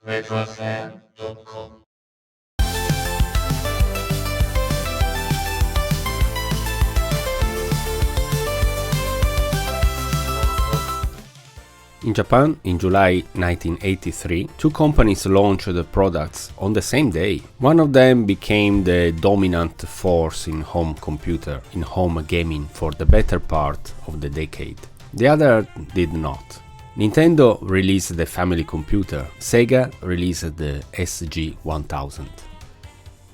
RetroAffaire.com. In Japan, in July 1983, two companies launched the products on the same day. One of them became the dominant force in home gaming for the better part of the decade. The other did not. Nintendo released the family computer, Sega released the SG-1000.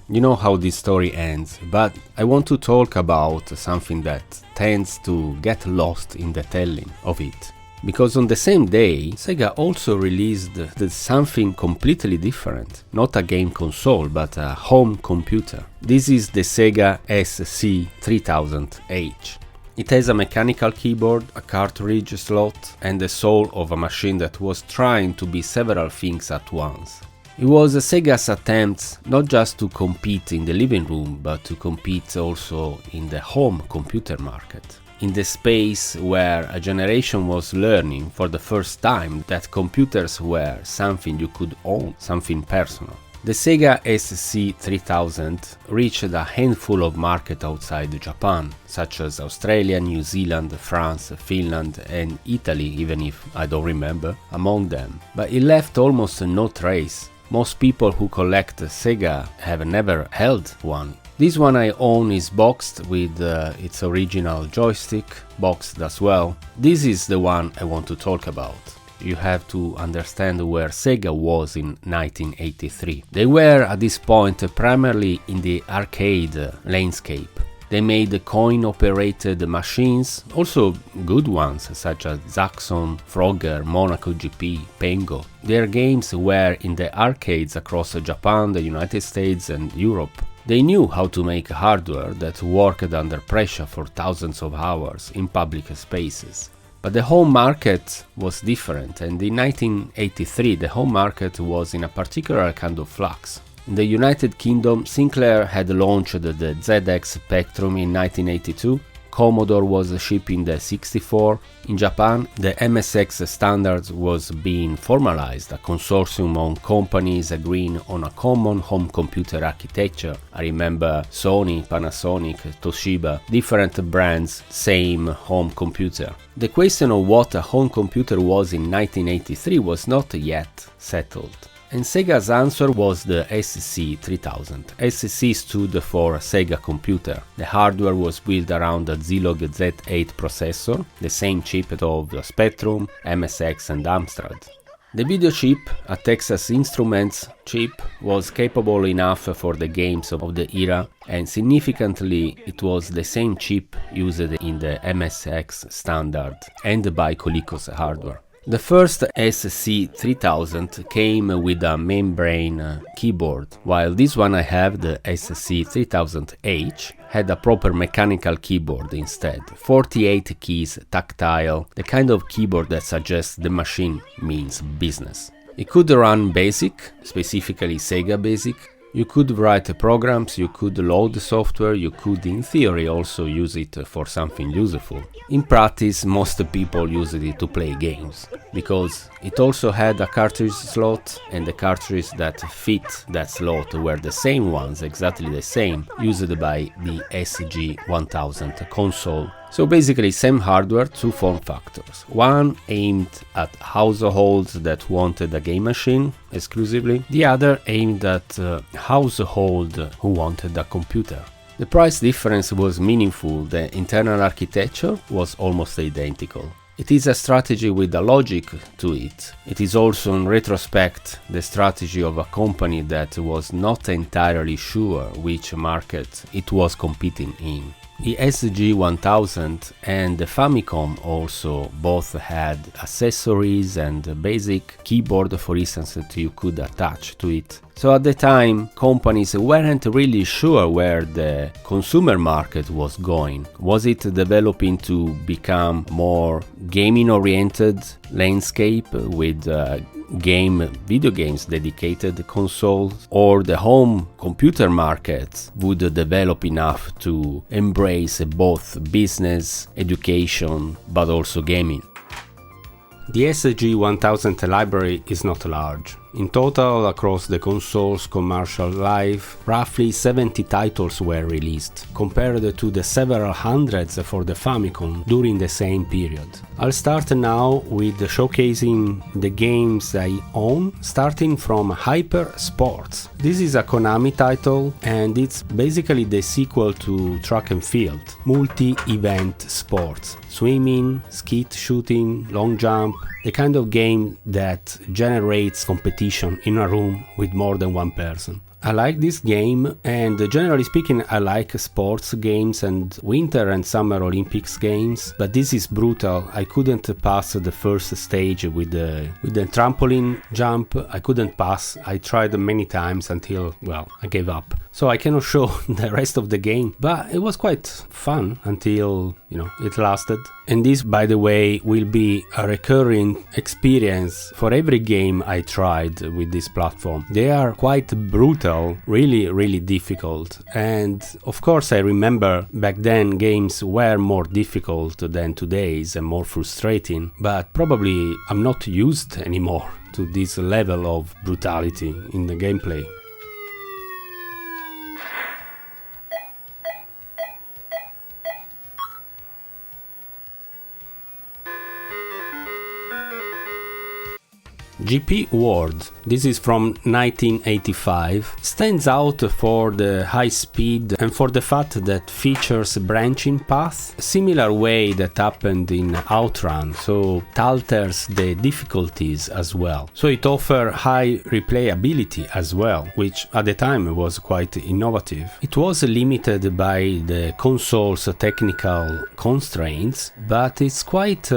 You know how this story ends, but I want to talk about something that tends to get lost in the telling of it. Because on the same day, Sega also released something completely different. Not a game console, but a home computer. This is the SEGA SC-3000H. It has a mechanical keyboard, a cartridge slot, and the soul of a machine that was trying to be several things at once. It was Sega's attempt not just to compete in the living room, but to compete also in the home computer market. In the space where a generation was learning for the first time that computers were something you could own, something personal. The SEGA SC-3000 reached a handful of markets outside Japan, such as Australia, New Zealand, France, Finland and Italy, even if I don't remember, among them. But it left almost no trace. Most people who collect SEGA have never held one. This one I own is boxed with its original joystick, boxed as well. This is the one I want to talk about. You have to understand where Sega was in 1983. They were at this point primarily in the arcade landscape. They made coin-operated machines, also good ones such as Zaxxon, Frogger, Monaco GP, Pengo. Their games were in the arcades across Japan, the United States and Europe. They knew how to make hardware that worked under pressure for thousands of hours in public spaces. But the home market was different, and in 1983 the home market was in a particular kind of flux. In the United Kingdom, Sinclair had launched the ZX Spectrum in 1982, Commodore was shipping the 64. In Japan, the MSX standard was being formalized, a consortium of companies agreeing on a common home computer architecture. I remember Sony, Panasonic, Toshiba, different brands, same home computer. The question of what a home computer was in 1983 was not yet settled. And Sega's answer was the SC-3000. SC stood for Sega Computer. The hardware was built around the Zilog Z8 processor, the same chip of the Spectrum, MSX and Amstrad. The video chip, a Texas Instruments chip, was capable enough for the games of the era, and significantly it was the same chip used in the MSX standard and by Coleco's hardware. The first SC-3000 came with a membrane keyboard, while this one I have, the SC-3000H, had a proper mechanical keyboard instead. 48 keys, tactile, the kind of keyboard that suggests the machine means business. It could run BASIC, specifically Sega BASIC. You could write programs, you could load software, you could in theory also use it for something useful. In practice, most people used it to play games, because it also had a cartridge slot, and the cartridges that fit that slot were the same ones, exactly the same, used by the SG-1000 console. So basically same hardware, two form factors. One aimed at households that wanted a game machine exclusively, the other aimed at households who wanted a computer. The price difference was meaningful, the internal architecture was almost identical. It is a strategy with a logic to it. It is also in retrospect the strategy of a company that was not entirely sure which market it was competing in. The SG-1000 and the Famicom also both had accessories and a basic keyboard, for instance, that you could attach to it. So at the time, companies weren't really sure where the consumer market was going. Was it developing to become more gaming-oriented landscape with video games dedicated consoles, or the home computer market would develop enough to embrace both business, education, but also gaming? The SG-1000 library is not large. In total, across the console's commercial life, roughly 70 titles were released, compared to the several hundreds for the Famicom during the same period. I'll start now with showcasing the games I own, starting from Hyper Sports. This is a Konami title, and it's basically the sequel to Track and Field, multi-event sports, swimming, skeet shooting, long jump, the kind of game that generates competition in a room with more than one person. I like this game, and generally speaking I like sports games and Winter and Summer Olympics games, but this is brutal. I couldn't pass the first stage with the trampoline jump. I couldn't pass. I tried many times until, well, I gave up. So I cannot show the rest of the game, but it was quite fun until, it lasted. And this, by the way, will be a recurring experience for every game I tried with this platform. They are quite brutal, really difficult. And of course I remember back then games were more difficult than today's and more frustrating, but probably I'm not used anymore to this level of brutality in the gameplay. GP World, this is from 1985, stands out for the high speed and for the fact that features branching paths, a similar way that happened in Outrun, so it alters the difficulties as well. So it offers high replayability as well, which at the time was quite innovative. It was limited by the console's technical constraints, but it's quite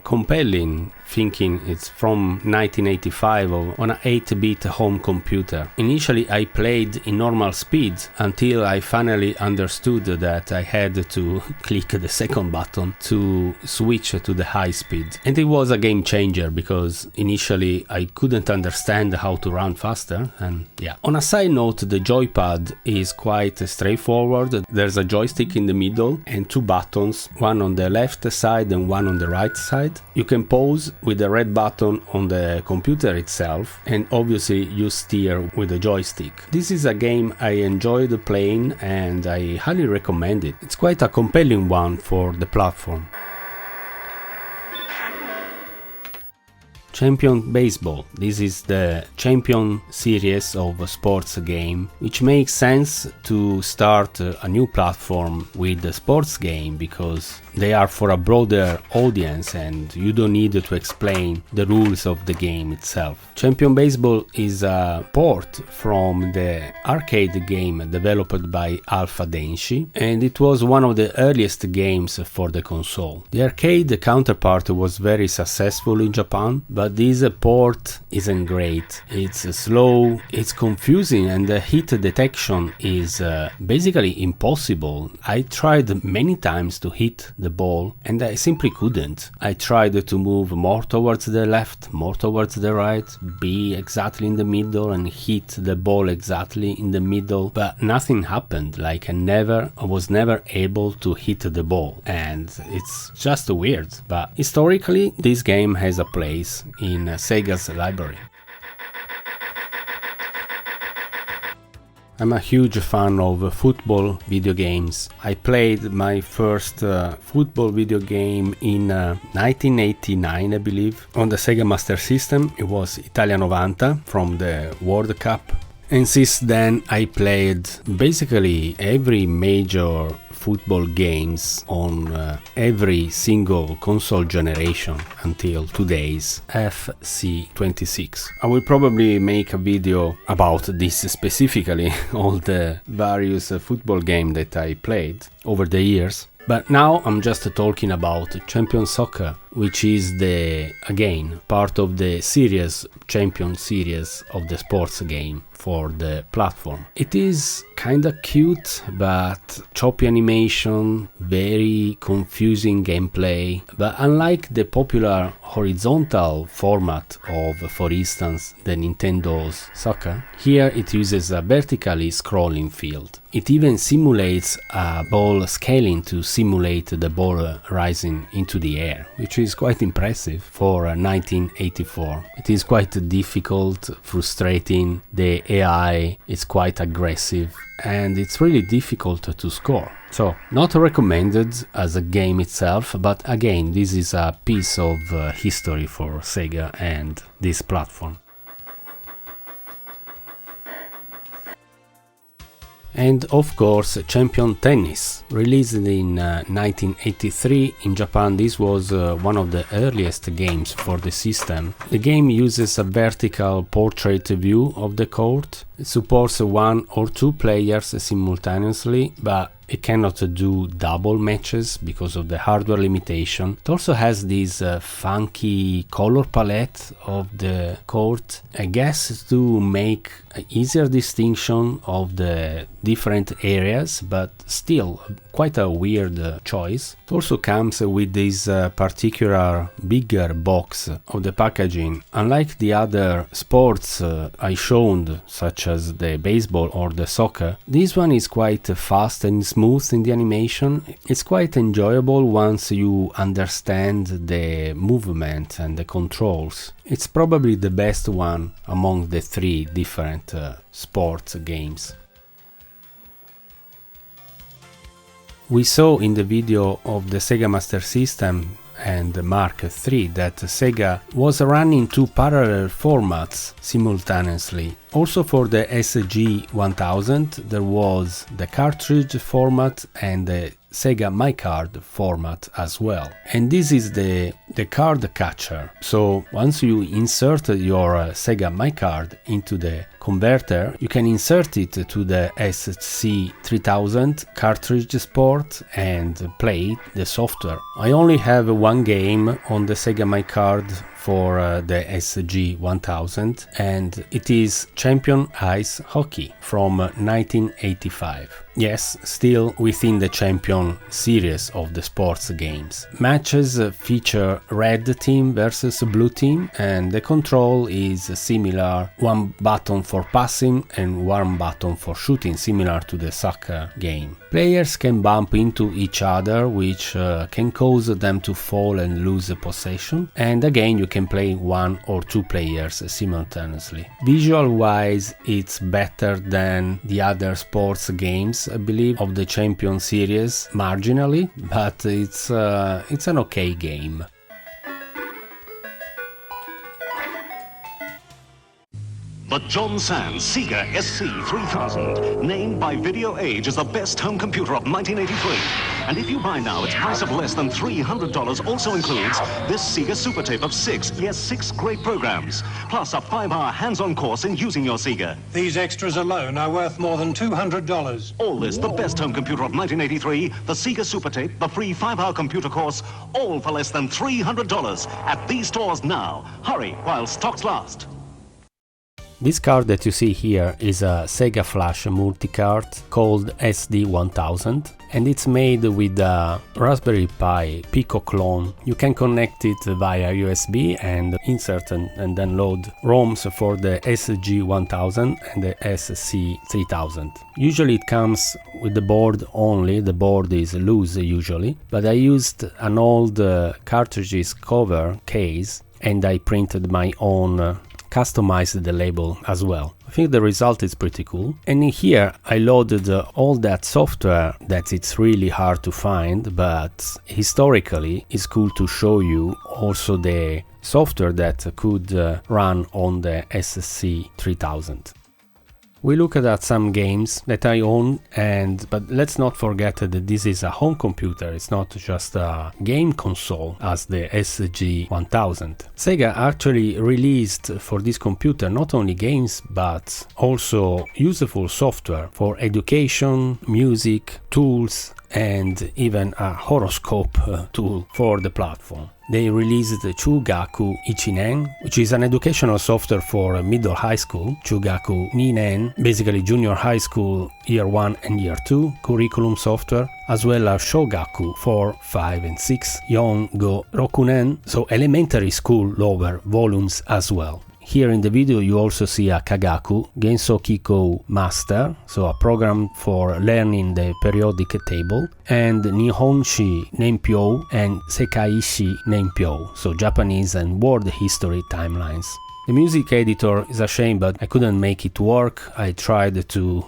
compelling, thinking it's from 1985 on an 8-bit home computer. Initially I played in normal speed until I finally understood that I had to click the second button to switch to the high speed. And it was a game changer because initially I couldn't understand how to run faster, and yeah. On a side note, the joypad is quite straightforward. There's a joystick in the middle and two buttons, one on the left side and one on the right side. You can pause with the red button on the computer itself, and obviously you steer with the joystick. This is a game I enjoyed playing and I highly recommend it. It's quite a compelling one for the platform. Champion Baseball. This is the Champion series of a sports game, which makes sense to start a new platform with the sports game because they are for a broader audience and you don't need to explain the rules of the game itself. Champion Baseball is a port from the arcade game developed by Alpha Denshi, and it was one of the earliest games for the console. The arcade counterpart was very successful in Japan, but this port isn't great. It's slow, it's confusing, and the hit detection is basically impossible. I tried many times to hit the ball and I simply couldn't. I tried to move more towards the left, more towards the right, be exactly in the middle and hit the ball exactly in the middle, but nothing happened. Like I was never able to hit the ball, and it's just weird. But historically this game has a place in Sega's library. I'm a huge fan of football video games. I played my first football video game in 1989, I believe, on the Sega Master System. It was Italia 90 from the World Cup. And since then I played basically every major football games on every single console generation until today's FC-26. I will probably make a video about this specifically, all the various football games that I played over the years. But now I'm just talking about Champion Soccer, which is again part of the Champion series of the sports game for the platform. It is kinda cute, but choppy animation, very confusing gameplay. But unlike the popular horizontal format of, for instance, the Nintendo's Soccer, here it uses a vertically scrolling field. It even simulates a ball scaling to simulate the ball rising into the air, which is quite impressive for 1984. It is quite difficult, frustrating, the AI is quite aggressive, and it's really difficult to score. So, not recommended as a game itself, but again, this is a piece of history for Sega and this platform. And of course, Champion Tennis, released in 1983 in Japan. This was one of the earliest games for the system. The game uses a vertical portrait view of the court. It supports 1 or 2 players simultaneously, but it cannot do double matches because of the hardware limitation. It also has this funky color palette of the court, I guess to make an easier distinction of the different areas, but still quite a weird choice. It also comes with this particular bigger box of the packaging. Unlike the other sports I showed, such as the baseball or the soccer, this one is quite fast and smooth in the animation. It's quite enjoyable once you understand the movement and the controls. It's probably the best one among the 3 different sports games. We saw in the video of the Sega Master System and Mark III that Sega was running 2 parallel formats simultaneously. Also for the SG-1000 there was the cartridge format and the Sega My Card format as well. And this is the card catcher. So once you insert your Sega My Card into the converter, you can insert it to the SC-3000 cartridge port and play the software. I only have 1 game on the Sega My Card for the SG-1000, and it is Champion Ice Hockey from 1985. Yes, still within the Champion series of the sports games. Matches feature red team versus blue team, and the control is similar, 1 button for passing and 1 button for shooting, similar to the soccer game. Players can bump into each other, which can cause them to fall and lose possession, and again you can play 1 or 2 players simultaneously. Visual wise, it's better than the other sports games, I believe, of the Champion series, marginally, but it's an okay game. The John Sands SEGA SC-3000, named by Video Age as the best home computer of 1983. And if you buy now, its price of less than $300 also includes this SEGA Super Tape of 6 great programs, plus a 5-hour hands-on course in using your SEGA. These extras alone are worth more than $200. All this, the best home computer of 1983, the SEGA Super Tape, the free 5-hour computer course, all for less than $300 at these stores now. Hurry while stocks last. This card that you see here is a Sega Flash multi-card called SD-1000, and it's made with a Raspberry Pi Pico clone. You can connect it via USB and insert and then load ROMs for the SG-1000 and the SC-3000. Usually it comes with the board only, the board is loose usually, but I used an old cartridges cover case and I printed my own customized the label as well. I think the result is pretty cool. And in here I loaded all that software that it's really hard to find, but historically it's cool to show you also the software that could run on the SC-3000. We looked at some games that I own, but let's not forget that this is a home computer, it's not just a game console as the SG-1000. Sega actually released for this computer not only games but also useful software for education, music, tools, and even a horoscope tool for the platform. They released Chugaku Ichinen, which is an educational software for middle high school, Chugaku Ninen, basically junior high school year 1 and year 2 curriculum software, as well as Shogaku 4, 5 and 6, Yongo Rokunen, so elementary school lower volumes as well. Here in the video you also see a Kagaku, Genso Kiko Master, so a program for learning the periodic table, and Nihonshi Nenpyou and Sekaishi Nenpyou, so Japanese and world history timelines. The music editor is a shame, but I couldn't make it work. I tried to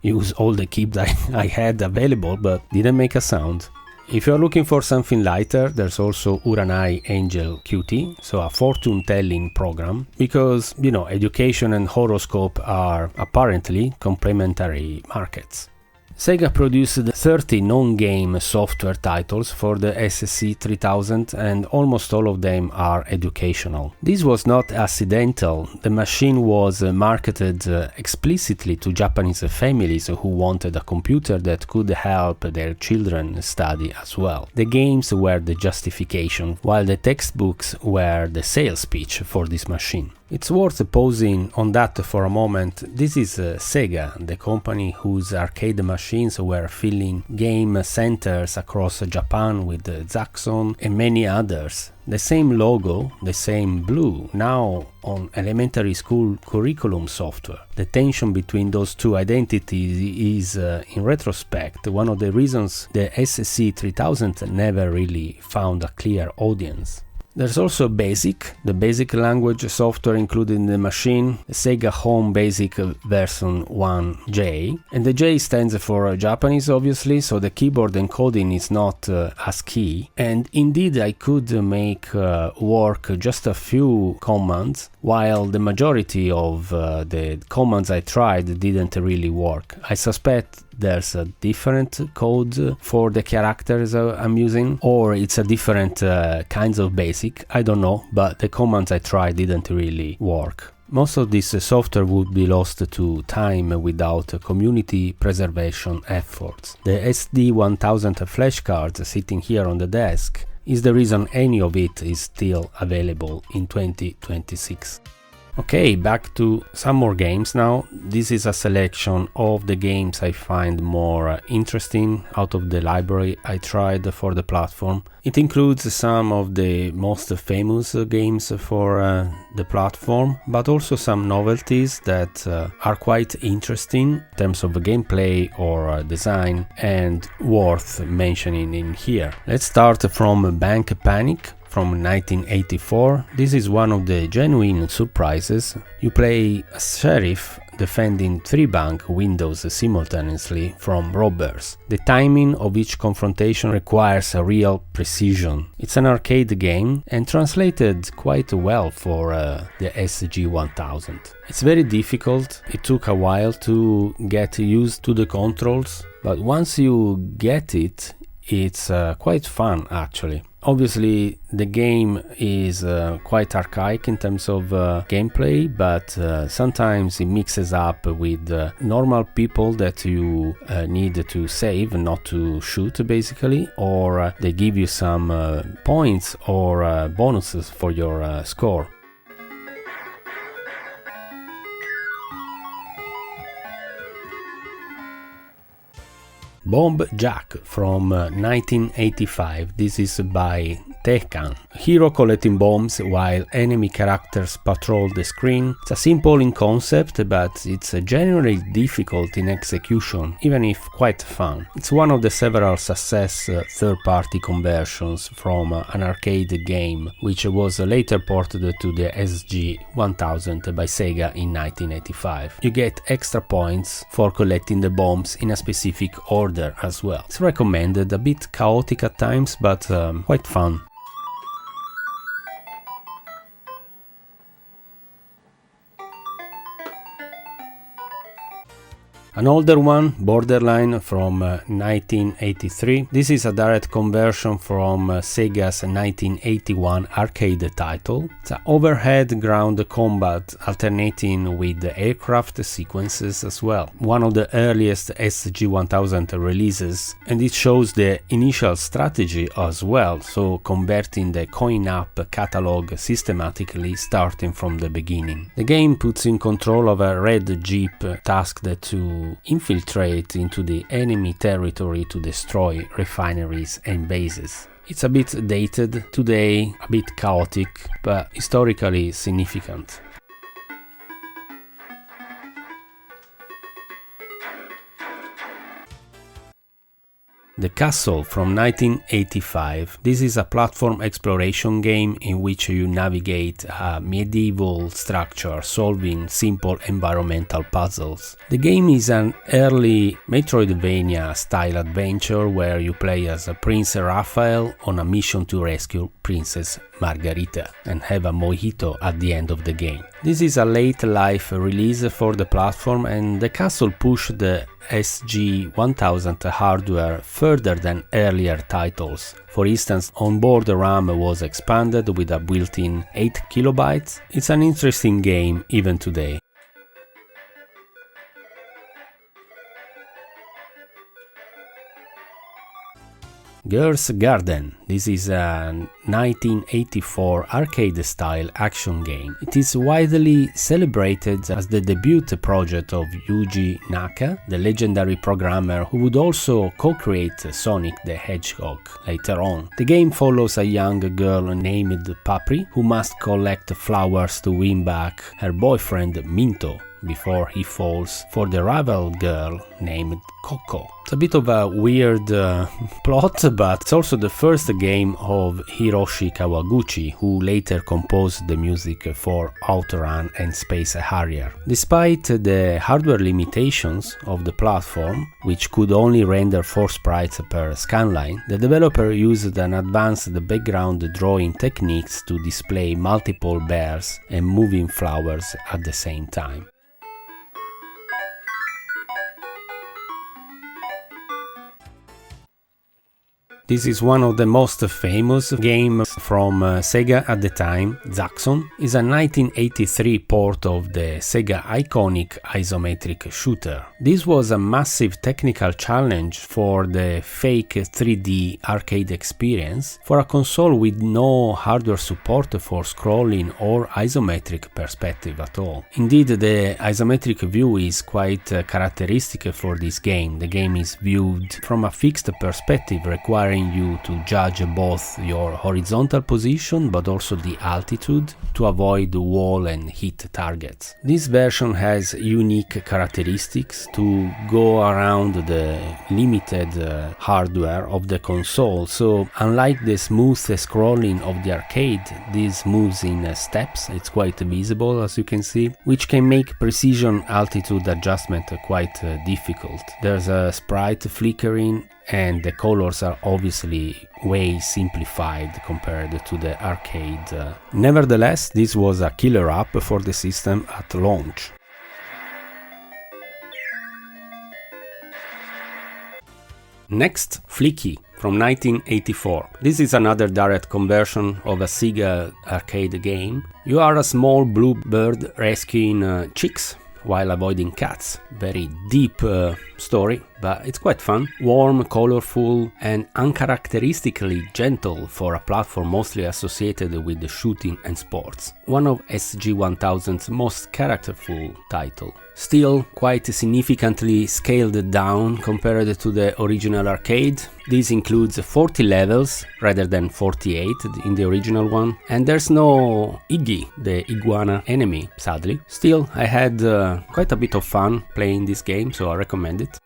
use all the keys I had available, but didn't make a sound. If you're looking for something lighter, there's also Uranai Angel QT, so a fortune-telling program, because, you know, education and horoscope are apparently complementary markets. Sega produced 30 non-game software titles for the SC-3000 and almost all of them are educational. This was not accidental. The machine was marketed explicitly to Japanese families who wanted a computer that could help their children study as well. The games were the justification, while the textbooks were the sales pitch for this machine. It's worth pausing on that for a moment. This is Sega, the company whose arcade machines were filling game centers across Japan with Zaxxon and many others. The same logo, the same blue, now on elementary school curriculum software. The tension between those two identities is, in retrospect, one of the reasons the SC-3000 never really found a clear audience. There's also BASIC, the basic language software included in the machine, the Sega Home Basic version 1J, and the J stands for Japanese obviously, so the keyboard encoding is not ASCII, and indeed I could make work just a few commands, while the majority of the commands I tried didn't really work. I suspect there's a different code for the characters I'm using, or it's a different kinds of BASIC, I don't know, but the commands I tried didn't really work. Most of this software would be lost to time without community preservation efforts. The SD-1000 flashcards sitting here on the desk is the reason any of it is still available in 2026. Okay, back to some more games now. This is a selection of the games I find more interesting out of the library I tried for the platform. It includes some of the most famous games for the platform, but also some novelties that are quite interesting in terms of gameplay or design and worth mentioning in here. Let's start from Bank Panic from 1984. This is one of the genuine surprises. You play a sheriff defending 3 bank windows simultaneously from robbers. The timing of each confrontation requires a real precision. It's an arcade game and translated quite well for the SG-1000. It's very difficult. It took a while to get used to the controls, but once you get it, it's quite fun actually. Obviously the game is quite archaic in terms of gameplay, but sometimes it mixes up with normal people that you need to save, not to shoot basically, or they give you some points or bonuses for your score. Bomb Jack from 1985. This is by Tekken. Hero collecting bombs while enemy characters patrol the screen. It's a simple in concept, but it's generally difficult in execution, even if quite fun. It's one of the several success third-party conversions from an arcade game, which was later ported to the SG-1000 by Sega in 1985. You get extra points for collecting the bombs in a specific order as well. It's recommended, a bit chaotic at times, but quite fun. An older one, Borderline from 1983. This is a direct conversion from Sega's 1981 arcade title. It's an overhead ground combat alternating with the aircraft sequences as well. One of the earliest SG-1000 releases, and it shows the initial strategy as well, so converting the coin-up catalog systematically starting from the beginning. The game puts in control of a red jeep tasked to infiltrate into the enemy territory to destroy refineries and bases. It's a bit dated today, a bit chaotic, but historically significant. The Castle from 1985. This is a platform exploration game in which you navigate a medieval structure solving simple environmental puzzles. The game is an early Metroidvania style adventure where you play as Prince Raphael on a mission to rescue Princess Margarita and have a mojito at the end of the game. This is a late life release for the platform, and the castle pushed the SG-1000 hardware further than earlier titles. For instance, onboard RAM was expanded with a built-in 8 kilobytes. It's an interesting game even today. Girls' Garden. This is a 1984 arcade-style action game. It is widely celebrated as the debut project of Yuji Naka, the legendary programmer who would also co-create Sonic the Hedgehog later on. The game follows a young girl named Papri who must collect flowers to win back her boyfriend Minto before he falls for the rival girl named Coco. It's a bit of a weird plot, but it's also the first game of Hiroshi Kawaguchi, who later composed the music for Outrun and Space Harrier. Despite the hardware limitations of the platform, which could only render 4 sprites per scanline, the developer used an advanced background drawing techniques to display multiple bears and moving flowers at the same time. This is one of the most famous games from Sega at the time. Zaxxon is a 1983 port of the Sega iconic isometric shooter. This was a massive technical challenge for the fake 3D arcade experience for a console with no hardware support for scrolling or isometric perspective at all. Indeed, the isometric view is quite characteristic for this game. The game is viewed from a fixed perspective, requiring you to judge both your horizontal position but also the altitude to avoid the wall and hit targets. This version has unique characteristics to go around the limited hardware of the console, so unlike the smooth scrolling of the arcade, this moves in steps. It's quite visible, as you can see, which can make precision altitude adjustment quite difficult. There's a sprite flickering and the colors are obviously way simplified compared to the arcade. Nevertheless, this was a killer app for the system at launch. Next, Flicky from 1984. This is another direct conversion of a Sega arcade game. You are a small blue bird rescuing chicks while avoiding cats. Very deep story, but it's quite fun. Warm, colorful, and uncharacteristically gentle for a platform mostly associated with the shooting and sports. One of SG-1000's most characterful titles. Still quite significantly scaled down compared to the original arcade. This includes 40 levels rather than 48 in the original one, and there's no Iggy, the iguana enemy, sadly. Still, I had quite a bit of fun playing this game, so I recommend it.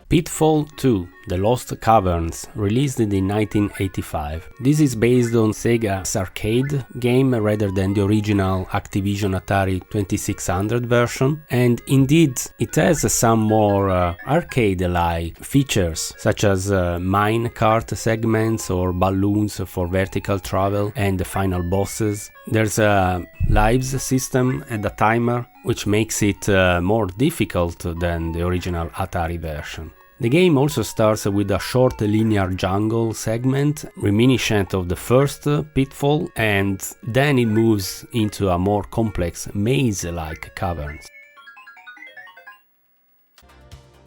Pitfall 2, The Lost Caverns, released in 1985. This is based on Sega's arcade game rather than the original Activision Atari 2600 version, and indeed it has some more arcade-like features such as mine cart segments or balloons for vertical travel and the final bosses. There's a lives system and a timer, which makes it more difficult than the original Atari version. The game also starts with a short linear jungle segment, reminiscent of the first Pitfall, and then it moves into a more complex maze-like caverns.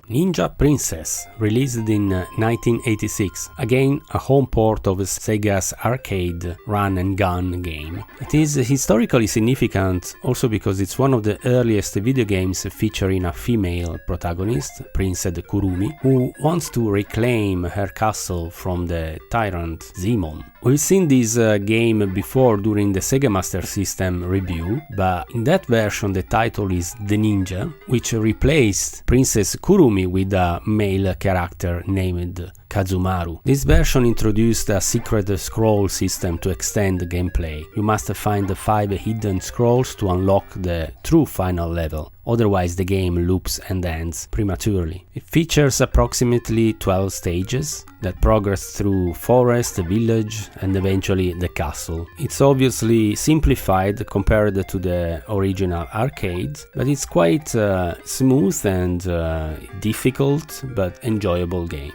Ninjia Princess, released in 1986, again a home port of Sega's arcade run-and-gun game. It is historically significant also because it's one of the earliest video games featuring a female protagonist, Princess Kurumi, who wants to reclaim her castle from the tyrant Zemon. We've seen this game before during the Sega Master System review, but in that version the title is The Ninja, which replaced Princess Kurumi with a male character named Kazumaru. This version introduced a secret scroll system to extend the gameplay. You must find the 5 hidden scrolls to unlock the true final level, otherwise the game loops and ends prematurely. It features approximately 12 stages that progress through forest, village and eventually the castle. It's obviously simplified compared to the original arcade, but it's quite smooth and difficult but enjoyable game.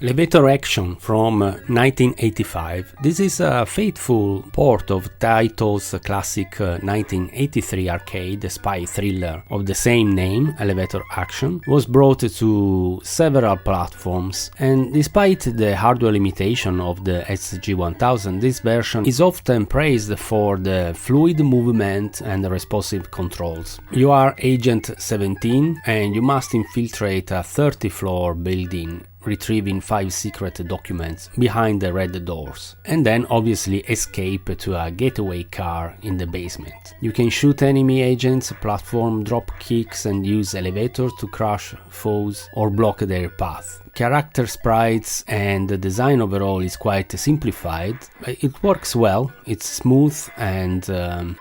Elevator Action from 1985. This is a faithful port of Taito's classic 1983 arcade spy thriller of the same name, Elevator Action, was brought to several platforms, and despite the hardware limitation of the SG-1000, this version is often praised for the fluid movement and responsive controls. You are Agent 17 and you must infiltrate a 30-floor building, retrieving 5 secret documents behind the red doors, and then obviously escape to a getaway car in the basement. You can shoot enemy agents, platform drop kicks and use elevators to crush foes or block their path. Character sprites and the design overall is quite simplified. It works well, it's smooth and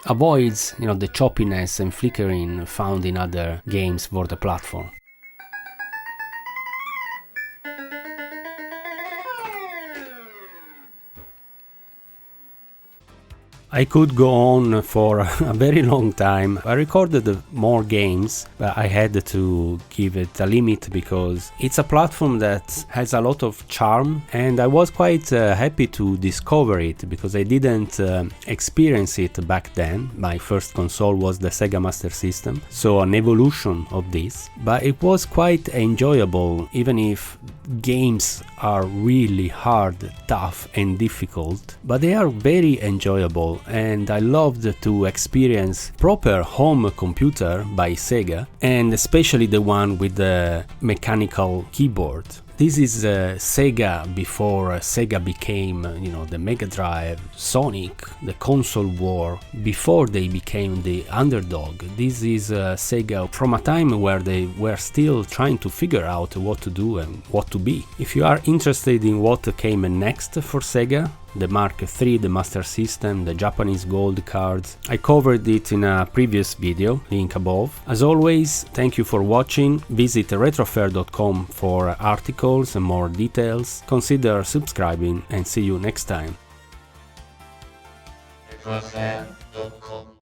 avoids the choppiness and flickering found in other games for the platform. I could go on for a very long time. I recorded more games, but I had to give it a limit because it's a platform that has a lot of charm, and I was quite happy to discover it because I didn't experience it back then. My first console was the Sega Master System, so an evolution of this, but it was quite enjoyable even if games are really hard, tough and difficult, but they are very enjoyable, and I loved to experience proper home computer by Sega, and especially the one with the mechanical keyboard. This is Sega before Sega became, the Mega Drive, Sonic, the console war, before they became the underdog. This is Sega from a time where they were still trying to figure out what to do and what to be. If you are interested in what came next for Sega, the Mark III, the Master System, the Japanese gold cards, I covered it in a previous video, link above. As always, thank you for watching. Visit RetroAffaire.com for articles and more details. Consider subscribing and see you next time. RetroAffaire.com